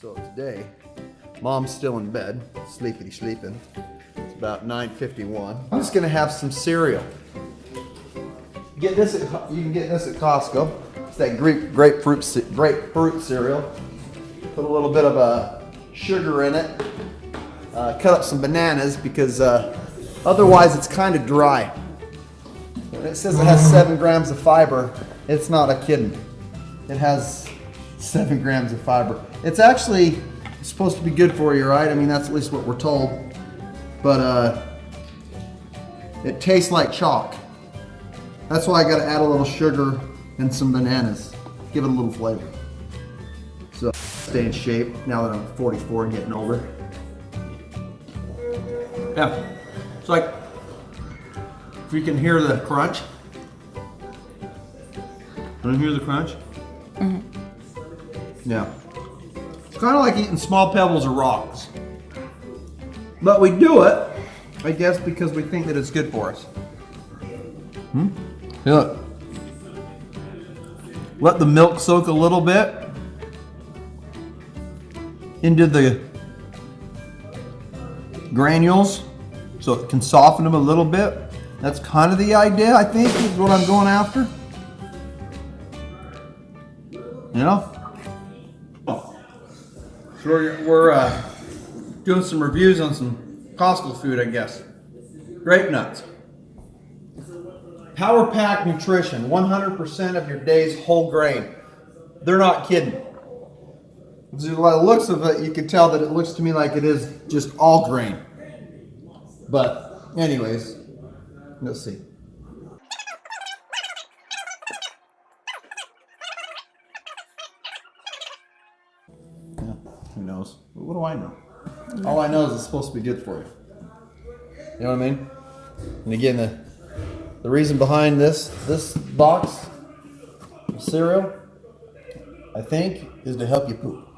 So today, Mom's still in bed, sleeping. It's about 9:51. I'm just gonna have some cereal. You can get this at Costco. It's that grapefruit cereal. Put a little bit of sugar in it. Cut up some bananas because otherwise it's kind of dry. When it says it has 7 grams of fiber, it's not a kidding. It has 7 grams of fiber. It's actually supposed to be good for you, right? I mean, that's at least what we're told. But it tastes like chalk. That's why I got to add a little sugar and some bananas. Give it a little flavor. So stay in shape now that I'm 44 and getting older. Yeah, it's like, if you can hear the crunch. Can you hear the crunch? Mm-hmm. Yeah. It's kind of like eating small pebbles or rocks. But we do it, I guess, because we think that it's good for us. Look. Let the milk soak a little bit into the granules so it can soften them a little bit. That's kind of the idea, I think, is what I'm going after. You know? So we're doing some reviews on some Costco food, I guess. Grape-Nuts. Power Pack Nutrition, 100% of your day's whole grain. They're not kidding. By the looks of it, you can tell that it looks to me like it is just all grain. But anyways, let's see. Yeah, who knows? What do I know? All I know is it's supposed to be good for you. You know what I mean? And again, the reason behind this box of cereal, I think, is to help you poop.